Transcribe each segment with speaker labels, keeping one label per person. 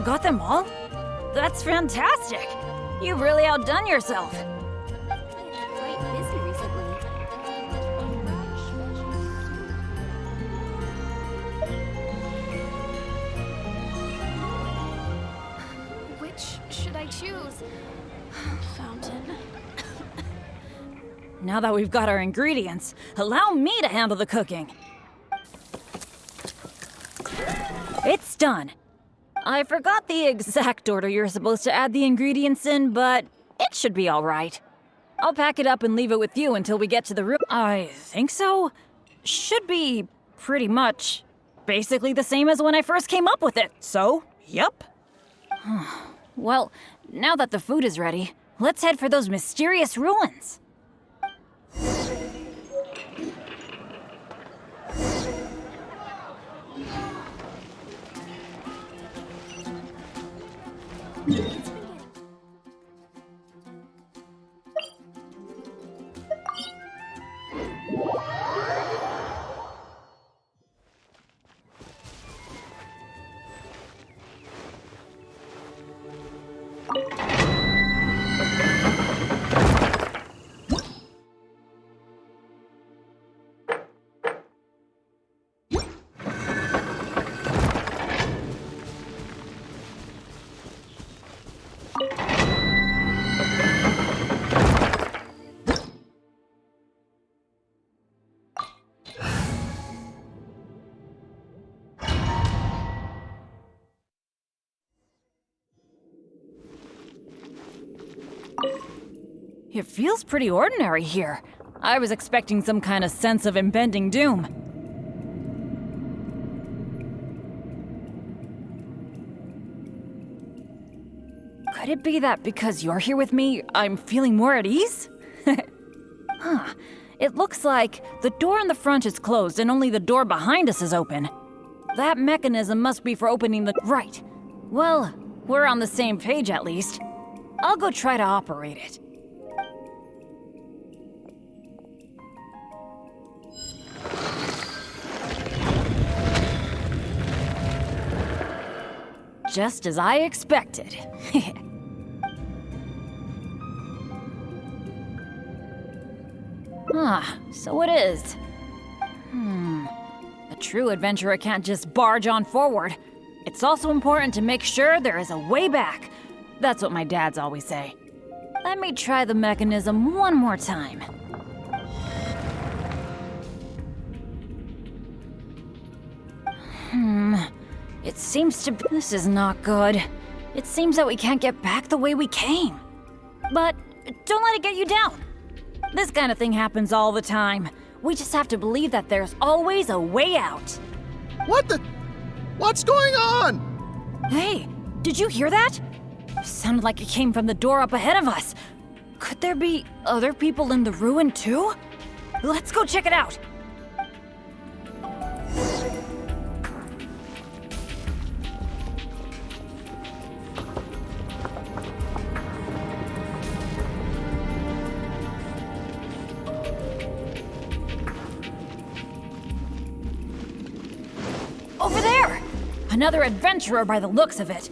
Speaker 1: got them all? That's fantastic! You've really outdone yourself.
Speaker 2: Quite busy recently. Which should I choose? Fountain.
Speaker 1: Now that we've got our ingredients, allow me to handle the cooking. It's done. I forgot the exact order you're supposed to add the ingredients in, but it should be all right. I'll pack it up and leave it with you until we get to the room. I think so. Should be pretty much basically the same as when I first came up with it, so, yep. Well, now that the food is ready, let's head for those mysterious ruins. It feels pretty ordinary here. I was expecting some kind of sense of impending doom. Could it be that because you're here with me, I'm feeling more at ease? Huh. It looks like the door in the front is closed and only the door behind us is open. That mechanism must be for opening the... Right. Well, we're on the same page at least. I'll go try to operate it. Just as I expected. So it is. A true adventurer can't just barge on forward. It's also important to make sure there is a way back. That's what my dads always say. Let me try the mechanism one more time. It seems to be... This is not good. It seems that we can't get back the way we came. But don't let it get you down. This kind of thing happens all the time. We just have to believe that there's always a way out.
Speaker 3: What the... What's going on?
Speaker 1: Hey, did you hear that? It sounded like it came from the door up ahead of us. Could there be other people in the ruin too? Let's go check it out. Over there! Another adventurer by the looks of it.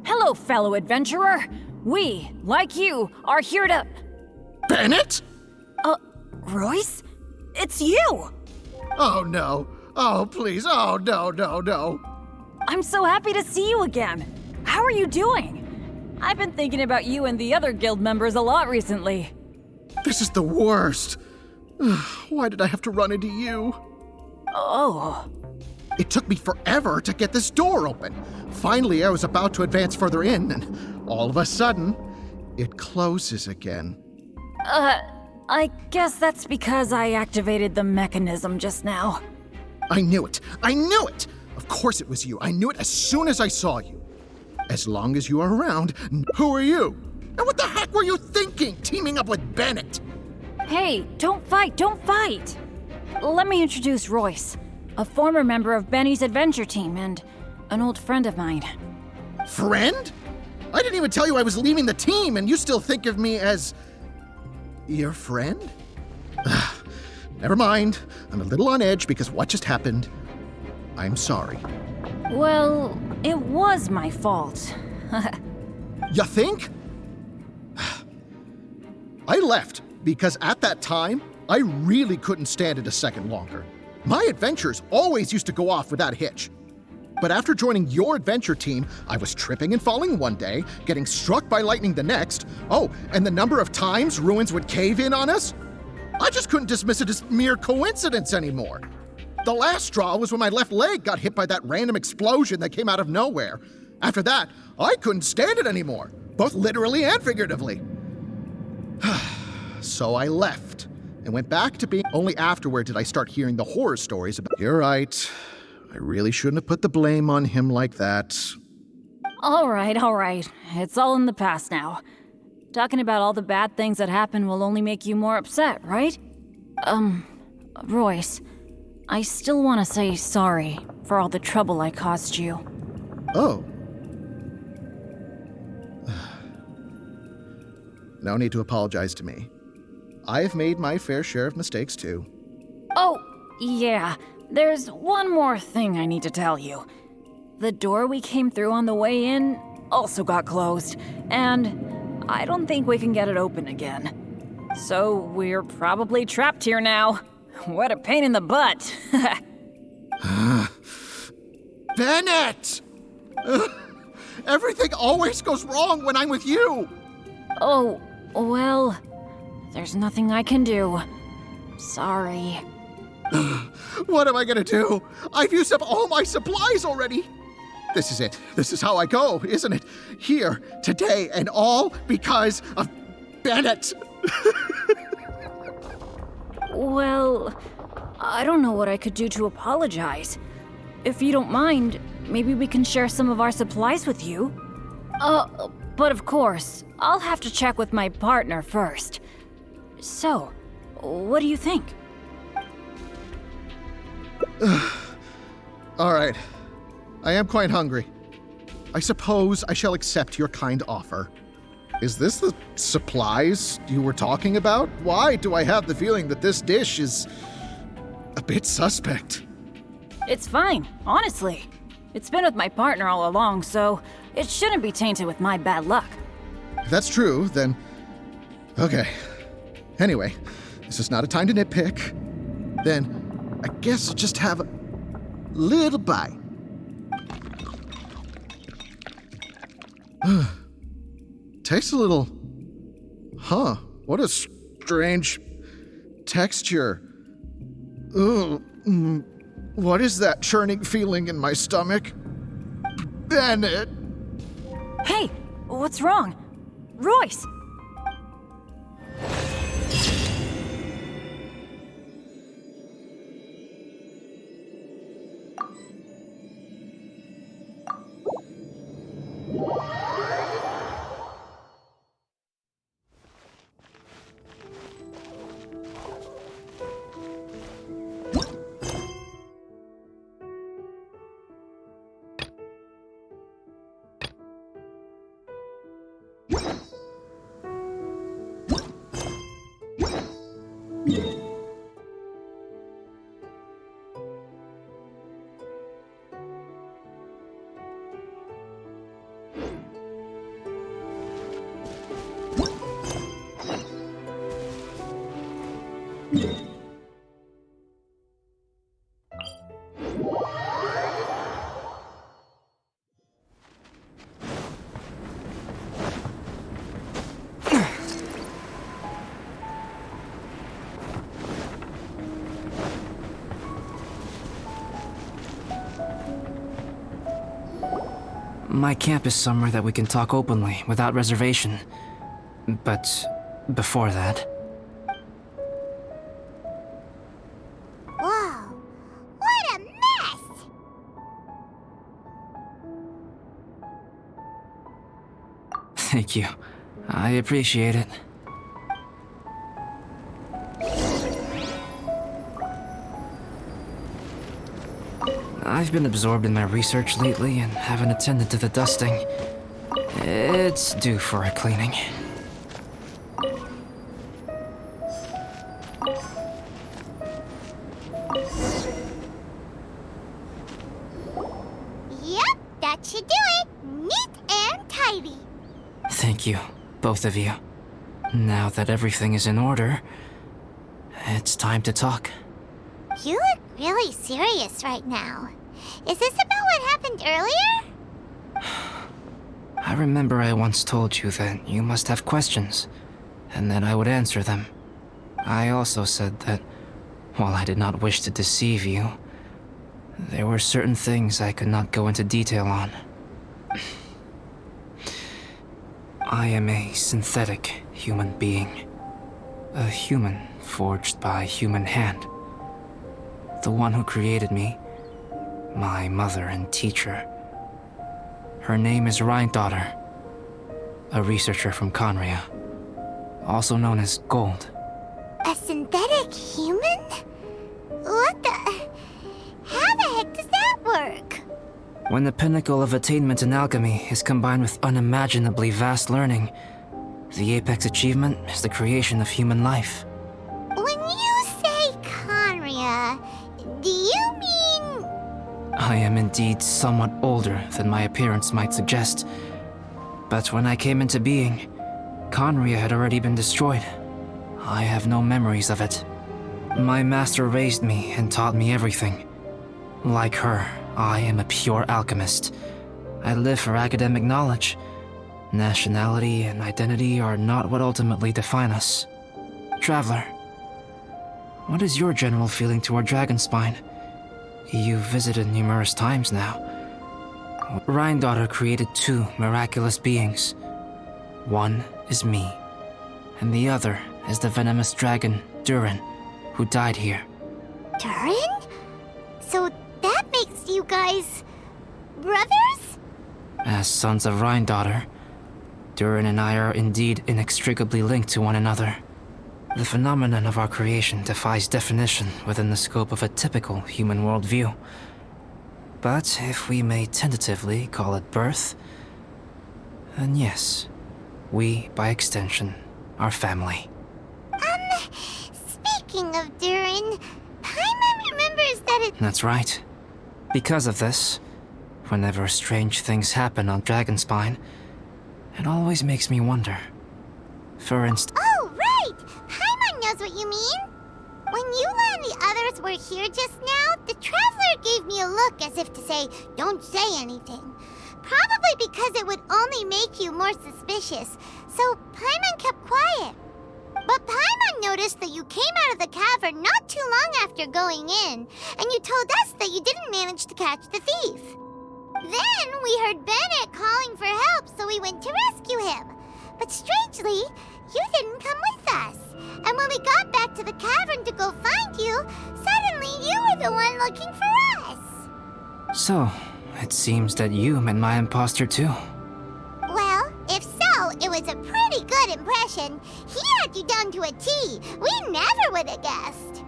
Speaker 1: Hello, fellow adventurer. We, like you, are here to...
Speaker 3: Bennett?
Speaker 1: Royce? It's you!
Speaker 3: Oh, no. Oh, please. Oh, no.
Speaker 1: I'm so happy to see you again. How are you doing? I've been thinking about you and the other guild members a lot recently.
Speaker 3: This is the worst. Why did I have to run into you?
Speaker 1: Oh.
Speaker 3: It took me forever to get this door open. Finally, I was about to advance further in, and all of a sudden, it closes again.
Speaker 1: I guess that's because I activated the mechanism just now.
Speaker 3: I knew it. Of course it was you. I knew it as soon as I saw you. As long as you are around, who are you? And what the heck were you thinking, teaming up with Bennett?
Speaker 1: Hey, don't fight. Let me introduce Royce, a former member of Benny's adventure team and an old friend of mine.
Speaker 3: Friend? I didn't even tell you I was leaving the team, and you still think of me as... your friend? Never mind. I'm a little on edge because what just happened. I'm sorry.
Speaker 1: Well, it was my fault.
Speaker 3: You think? I left because at that time, I really couldn't stand it a second longer. My adventures always used to go off without a hitch. But after joining your adventure team, I was tripping and falling one day, getting struck by lightning the next. Oh, and the number of times ruins would cave in on us? I just couldn't dismiss it as mere coincidence anymore. The last straw was when my left leg got hit by that random explosion that came out of nowhere. After that, I couldn't stand it anymore, both literally and figuratively. So I left and went back to being. Only afterward did I start hearing the horror stories about. You're right. I really shouldn't have put the blame on him like that.
Speaker 1: All right. It's all in the past now. Talking about all the bad things that happened will only make you more upset, right? Royce, I still want to say sorry for all the trouble I caused you.
Speaker 3: Oh. No need to apologize to me. I've made my fair share of mistakes too.
Speaker 1: Oh, yeah. There's one more thing I need to tell you. The door we came through on the way in also got closed, and I don't think we can get it open again. So we're probably trapped here now. What a pain in the butt.
Speaker 3: Bennett! Everything always goes wrong when I'm with you!
Speaker 1: Oh, well, there's nothing I can do. Sorry.
Speaker 3: What am I gonna do? I've used up all my supplies already! This is it. This is how I go, isn't it? Here, today, and all because of Bennett!
Speaker 1: Well, I don't know what I could do to apologize. If you don't mind, maybe we can share some of our supplies with you. But of course, I'll have to check with my partner first. So, what do you think?
Speaker 3: All right. I am quite hungry. I suppose I shall accept your kind offer. Is this the supplies you were talking about? Why do I have the feeling that this dish is a bit suspect?
Speaker 1: It's fine, honestly. It's been with my partner all along, so it shouldn't be tainted with my bad luck.
Speaker 3: If that's true, then... Okay. Anyway, this is not a time to nitpick. Then, I guess I'll just have a little bite. Tastes a little... Huh. What a strange texture. Ugh. What is that churning feeling in my stomach? Bennett!
Speaker 1: Hey, what's wrong? Royce!
Speaker 4: My camp is somewhere that we can talk openly, without reservation. But before that...
Speaker 2: Whoa! What a mess!
Speaker 4: Thank you. I appreciate it. I've been absorbed in my research lately and haven't attended to the dusting. It's due for a cleaning. Thank you, both of you. Now that everything is in order, it's time to talk.
Speaker 2: You look really serious right now. Is this about what happened earlier?
Speaker 4: I remember I once told you that you must have questions, and that I would answer them. I also said that, while I did not wish to deceive you, there were certain things I could not go into detail on. I am a synthetic human being. A human forged by human hand. The one who created me, my mother and teacher. Her name is Rheindotter, a researcher from Conria, also known as Gold.
Speaker 2: A synthetic human? What the... How the heck does that work?
Speaker 4: When the pinnacle of attainment in alchemy is combined with unimaginably vast learning, the apex achievement is the creation of human life.
Speaker 2: When you say Conria, do you mean...
Speaker 4: I am indeed somewhat older than my appearance might suggest. But when I came into being, Conria had already been destroyed. I have no memories of it. My master raised me and taught me everything. Like her, I am a pure alchemist. I live for academic knowledge. Nationality and identity are not what ultimately define us. Traveler, what is your general feeling toward Dragonspine? You've visited numerous times now. Rheindotter created two miraculous beings. One is me, and the other is the venomous dragon, Durin, who died here.
Speaker 2: Durin? So that makes you guys... brothers?
Speaker 4: As sons of Rheindotter, Durin and I are indeed inextricably linked to one another. The phenomenon of our creation defies definition within the scope of a typical human worldview. But if we may tentatively call it birth, then yes, we, by extension, are family.
Speaker 2: Speaking of Durin, Paimon remembers that it...
Speaker 4: That's right. Because of this, whenever strange things happen on Dragonspine, it always makes me wonder. For instance...
Speaker 2: Oh, right! Paimon knows what you mean. When Eula and the others were here just now, the Traveler gave me a look as if to say, don't say anything. Probably because it would only make you more suspicious, so Paimon kept quiet. But Paimon noticed that you came out of the cavern not too long after going in, and you told us that you didn't manage to catch the thief. Then we heard Bennett calling for help, so we went to rescue him. But strangely, you didn't come with us. And when we got back to the cavern to go find you, suddenly you were the one looking for us.
Speaker 4: So, it seems that you met my imposter too.
Speaker 2: Well, if so, it was a pretty good impression. He had you down to a T. We never would have guessed.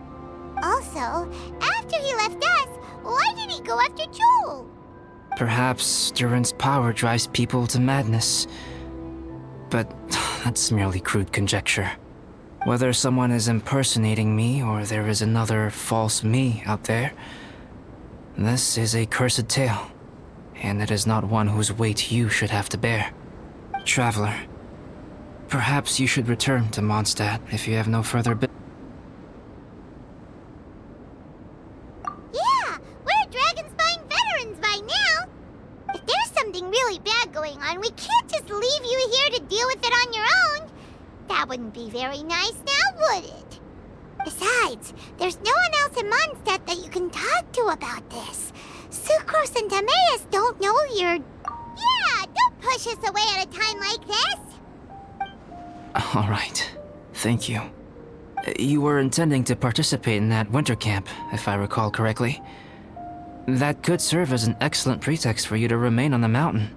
Speaker 2: Also, after he left us, why did he go after Joel?
Speaker 4: Perhaps Durin's power drives people to madness. But that's merely crude conjecture. Whether someone is impersonating me or there is another false me out there, this is a cursed tale, and it is not one whose weight you should have to bear. Traveler, perhaps you should return to Mondstadt if you have no further business.
Speaker 2: Yeah, we're Dragonspine veterans by now. If there's something really bad going on, we can't just leave you here to deal with it on your own. That wouldn't be very nice now, would it? Besides, there's no one else in Mondstadt that you can talk to about this. Sucrose and Timaeus don't know you're... Yeah, don't push us away at a time like this.
Speaker 4: All right, thank you. You were intending to participate in that winter camp, if I recall correctly. That could serve as an excellent pretext for you to remain on the mountain.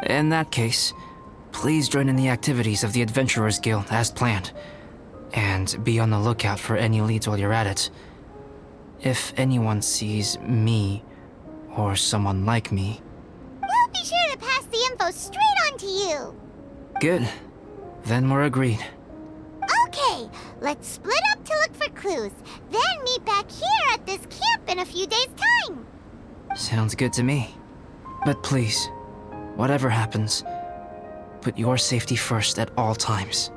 Speaker 4: In that case, please join in the activities of the Adventurers Guild as planned, and be on the lookout for any leads while you're at it. If anyone sees me, or someone like me...
Speaker 2: We'll be sure to pass the info straight on to you.
Speaker 4: Good. Then we're agreed.
Speaker 2: Okay, let's split up to look for clues, then meet back here at this camp in a few days' time.
Speaker 4: Sounds good to me. But please, whatever happens, put your safety first at all times.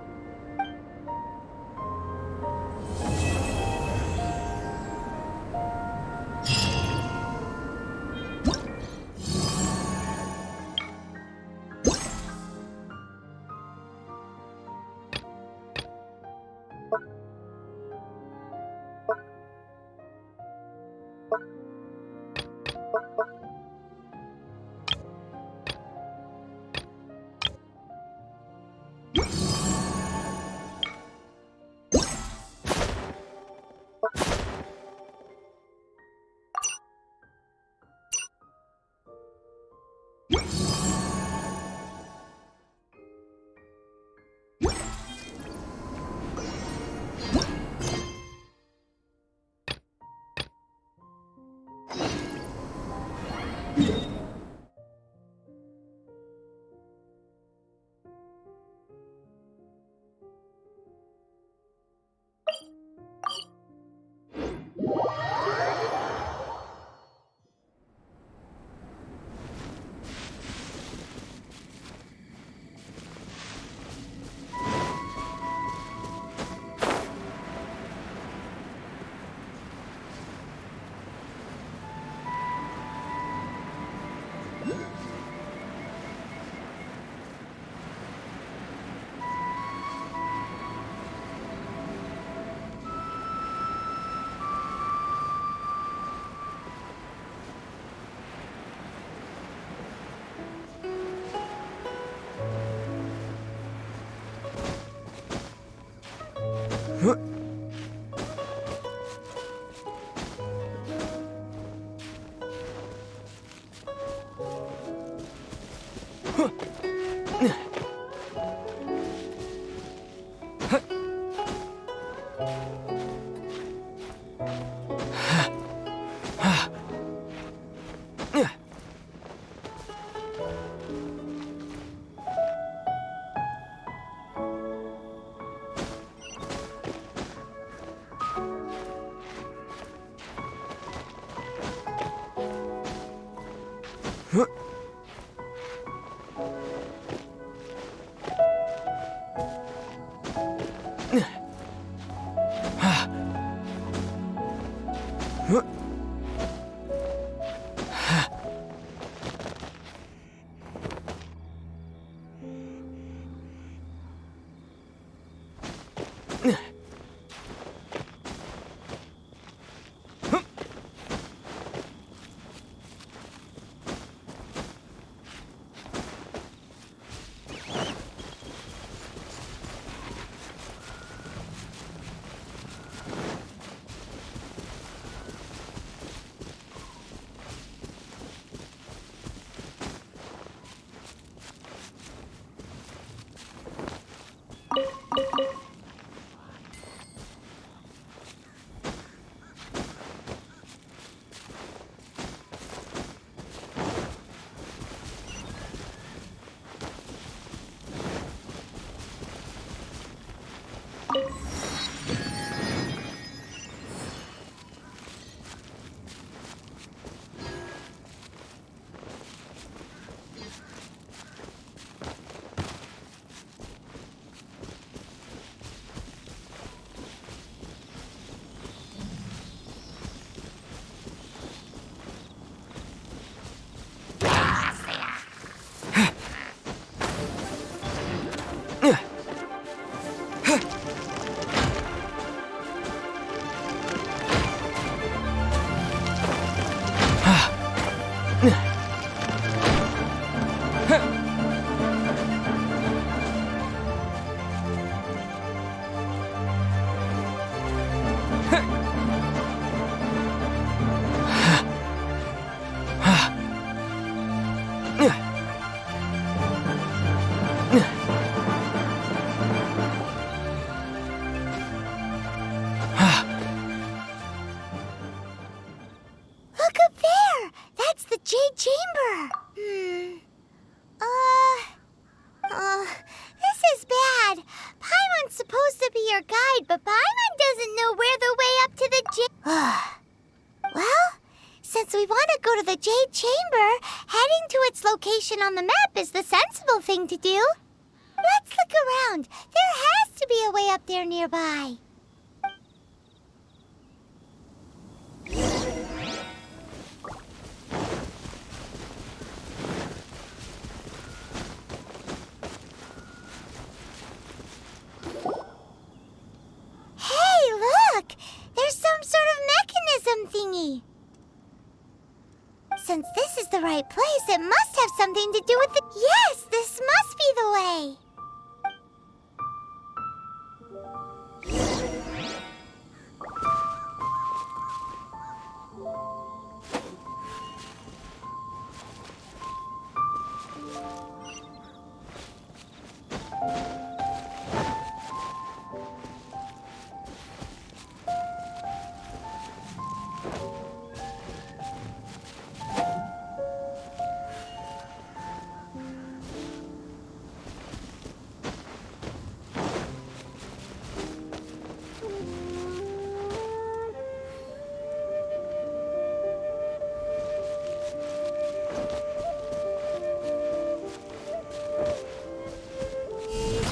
Speaker 2: to the Jade Chamber, heading to its location on the map is the sensible thing to do. Let's look around. There has to be a way up there nearby. Hey, look! There's some sort of mechanism thingy. Since this is the right place, it must have something to do with the... Yes, this must be the way.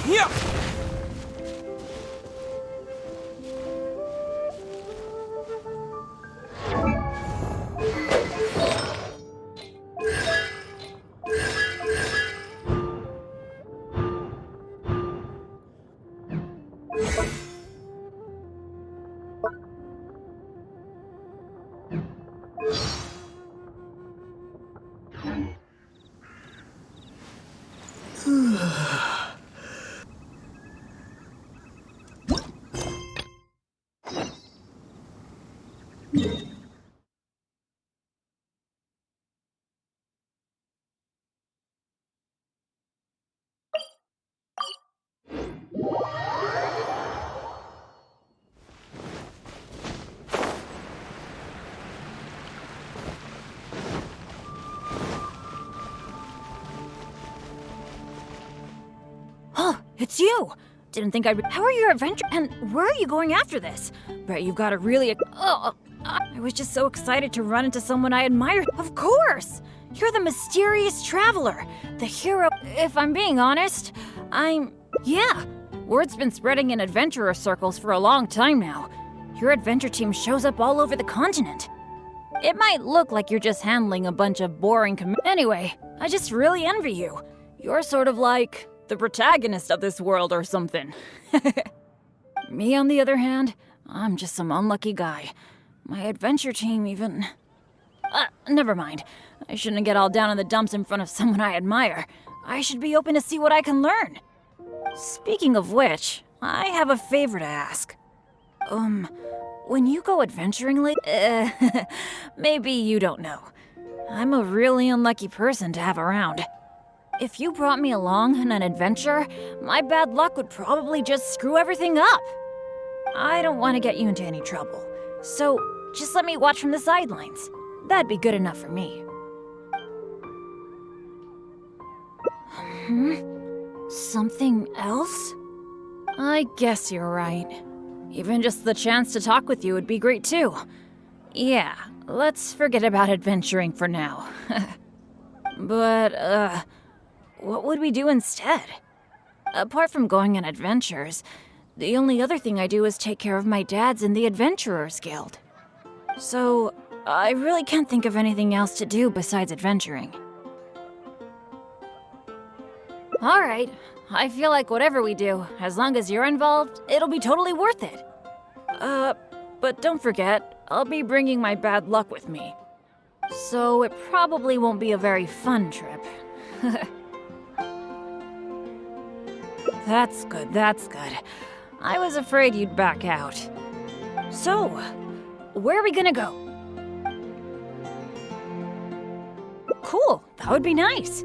Speaker 5: Yeah.
Speaker 1: Oh, it's you! Didn't think I'd... How are your adventures? And where are you going after this? Bet you've got a really... I was just so excited to run into someone I admire. Of course! You're the mysterious traveler. The hero... If I'm being honest, Yeah. Word's been spreading in adventurer circles for a long time now. Your adventure team shows up all over the continent. It might look like you're just handling a bunch of boring Anyway, I just really envy you. You're sort of like... the protagonist of this world or something. Me, on the other hand, I'm just some unlucky guy. My adventure team even... never mind. I shouldn't get all down in the dumps in front of someone I admire. I should be open to see what I can learn. Speaking of which, I have a favor to ask. When you go adventuring maybe you don't know. I'm a really unlucky person to have around. If you brought me along on an adventure, my bad luck would probably just screw everything up. I don't want to get you into any trouble, so just let me watch from the sidelines. That'd be good enough for me. Something else? I guess you're right. Even just the chance to talk with you would be great too. Yeah, let's forget about adventuring for now. But, what would we do instead? Apart from going on adventures, the only other thing I do is take care of my dad's in the Adventurers Guild. So, I really can't think of anything else to do besides adventuring. Alright, I feel like whatever we do, as long as you're involved, it'll be totally worth it. But don't forget, I'll be bringing my bad luck with me. So it probably won't be a very fun trip. That's good, that's good. I was afraid you'd back out. So, where are we gonna go? Cool, that would be nice.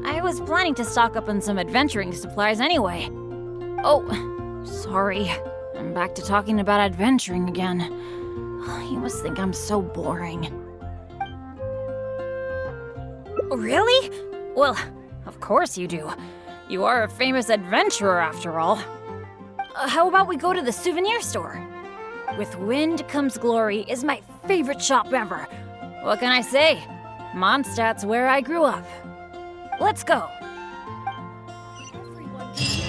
Speaker 1: I was planning to stock up on some adventuring supplies anyway. Oh, sorry. I'm back to talking about adventuring again. You must think I'm so boring. Really? Well, of course you do. You are a famous adventurer after all. How about we go to the souvenir store? With wind comes glory is my favorite shop ever. What can I say? Mondstadt's where I grew up. Let's go.
Speaker 6: Everyone can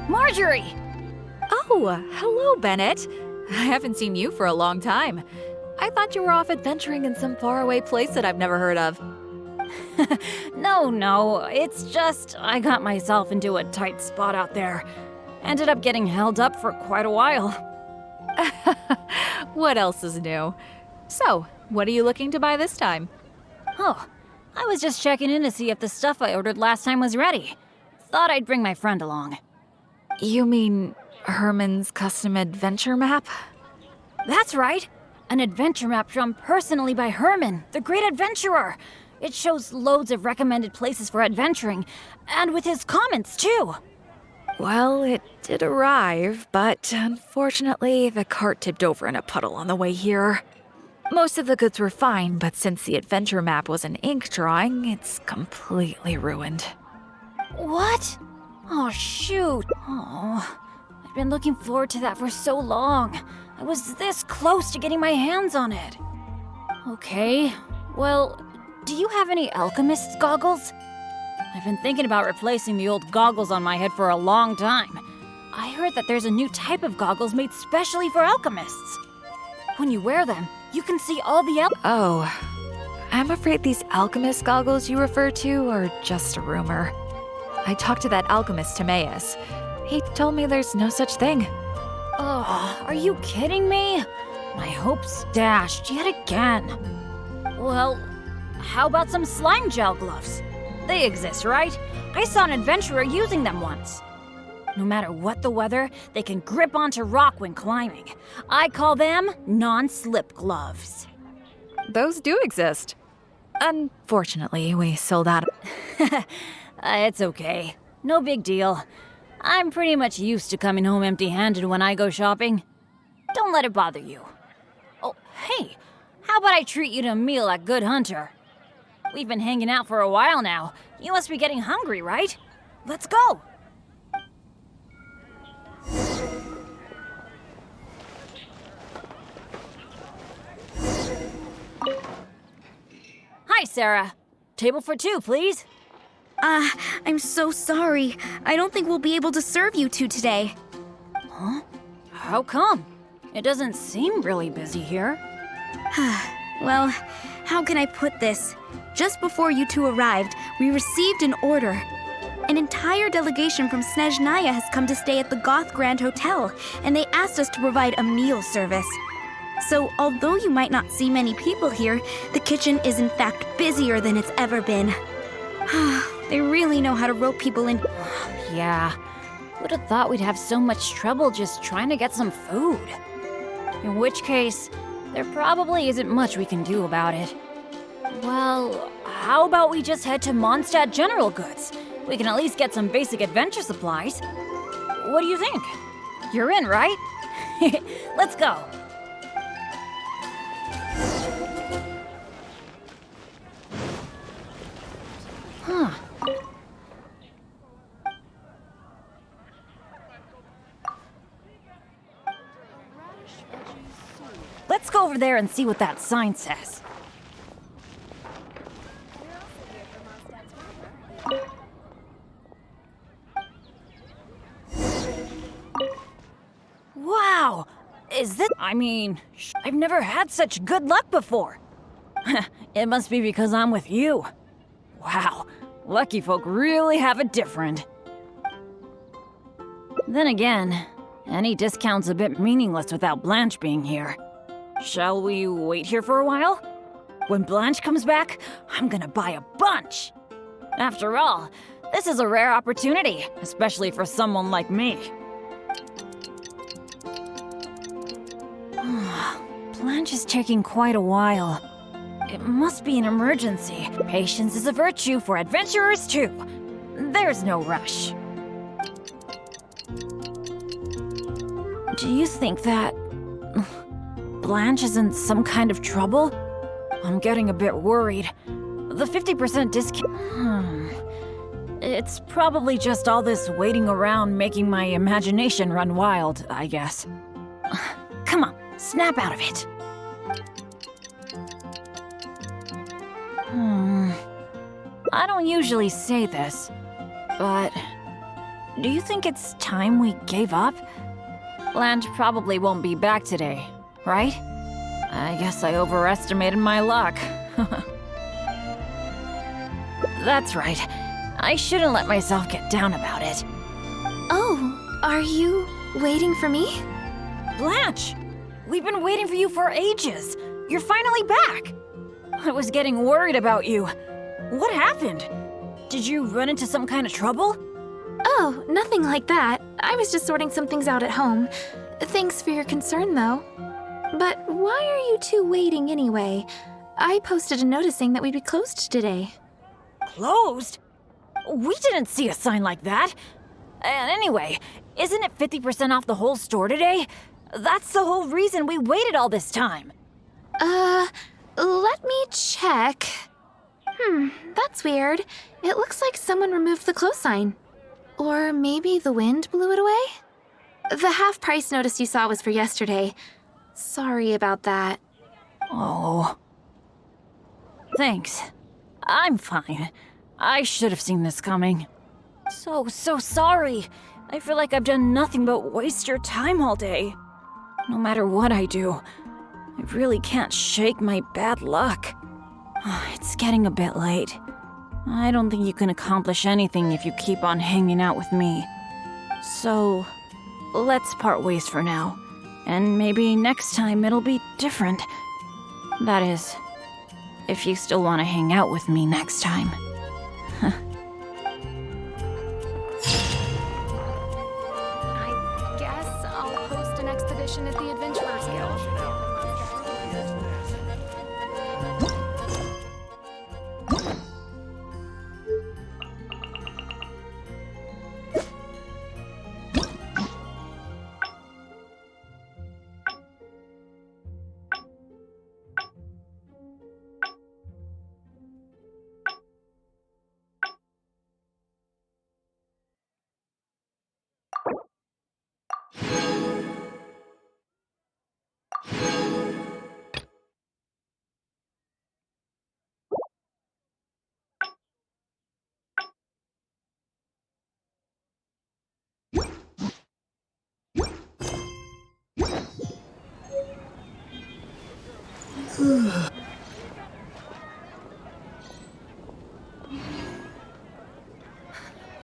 Speaker 1: Marjorie!
Speaker 5: Oh, hello, Bennett. I haven't seen you for a long time. I thought you were off adventuring in some faraway place that I've never heard of.
Speaker 1: No, it's just I got myself into a tight spot out there. Ended up getting held up for quite a while.
Speaker 5: What else is new? So, what are you looking to buy this time?
Speaker 1: Oh, I was just checking in to see if the stuff I ordered last time was ready. Thought I'd bring my friend along.
Speaker 5: You mean Herman's custom adventure map?
Speaker 1: That's right! An adventure map drawn personally by Herman, the great adventurer! It shows loads of recommended places for adventuring, and with his comments, too!
Speaker 5: Well, it did arrive, but unfortunately, the cart tipped over in a puddle on the way here. Most of the goods were fine, but since the adventure map was an ink drawing, it's completely ruined.
Speaker 1: What? Oh, shoot. Oh, I've been looking forward to that for so long. I was this close to getting my hands on it. Okay, well, do you have any alchemist's goggles? I've been thinking about replacing the old goggles on my head for a long time. I heard that there's a new type of goggles made specially for alchemists. When you wear them, you can see all the
Speaker 5: Oh, I'm afraid these alchemist goggles you refer to are just a rumor. I talked to that alchemist, Timaeus. He told me there's no such thing.
Speaker 1: Oh, are you kidding me? My hopes dashed yet again. Well, how about some slime gel gloves? They exist, right? I saw an adventurer using them once. No matter what the weather, they can grip onto rock when climbing. I call them non-slip gloves.
Speaker 5: Those do exist. Unfortunately, we sold out.
Speaker 1: It's okay. No big deal. I'm pretty much used to coming home empty-handed when I go shopping. Don't let it bother you. Oh, hey, how about I treat you to a meal at Good Hunter? We've been hanging out for a while now. You must be getting hungry, right? Let's go! Hi, Sarah. Table for two, please.
Speaker 6: I'm so sorry. I don't think we'll be able to serve you two today.
Speaker 1: Huh? How come? It doesn't seem really busy here.
Speaker 6: Well, how can I put this? Just before you two arrived, we received an order. An entire delegation from Snezhnaya has come to stay at the Goth Grand Hotel, and they asked us to provide a meal service. So, although you might not see many people here, the kitchen is in fact busier than it's ever been. They really know how to rope people in.
Speaker 1: Yeah, would have thought we'd have so much trouble just trying to get some food. In which case, there probably isn't much we can do about it. Well, how about we just head to Mondstadt General Goods? We can at least get some basic adventure supplies. What do you think? You're in, right? Let's go. Huh. Let's go over there and see what that sign says. Wow! Is this... I've never had such good luck before. It must be because I'm with you. Wow, lucky folk really have it different. Then again, any discount's a bit meaningless without Blanche being here. Shall we wait here for a while? When Blanche comes back, I'm gonna buy a bunch! After all, this is a rare opportunity, especially for someone like me. Blanche is taking quite a while. It must be an emergency. Patience is a virtue for adventurers too. There's no rush. Do you think that Blanche is in some kind of trouble? I'm getting a bit worried. The 50% discount... It's probably just all this waiting around making my imagination run wild, I guess. Come on, snap out of it. I don't usually say this, but do you think it's time we gave up? Blanche probably won't be back today, right? I guess I overestimated my luck. That's right. I shouldn't let myself get down about it.
Speaker 6: Oh, are you waiting for me?
Speaker 1: Blanche! We've been waiting for you for ages. You're finally back. I was getting worried about you. What happened? Did you run into some kind of trouble?
Speaker 6: Oh, nothing like that. I was just sorting some things out at home. Thanks for your concern, though. But why are you two waiting anyway? I posted a notice saying that we'd be closed today.
Speaker 1: Closed? We didn't see a sign like that. And anyway, isn't it 50% off the whole store today? That's the whole reason we waited all this time.
Speaker 6: Let me check. That's weird. It looks like someone removed the close sign. Or maybe the wind blew it away? The half-price notice you saw was for yesterday. Sorry about that.
Speaker 1: Oh. Thanks. I'm fine. I should have seen this coming. So sorry. I feel like I've done nothing but waste your time all day. No matter what I do, I really can't shake my bad luck. It's getting a bit late. I don't think you can accomplish anything if you keep on hanging out with me. So, let's part ways for now. And maybe next time it'll be different. That is, if you still want to hang out with me next time.
Speaker 5: I guess I'll host an expedition at the Adventurers Guild.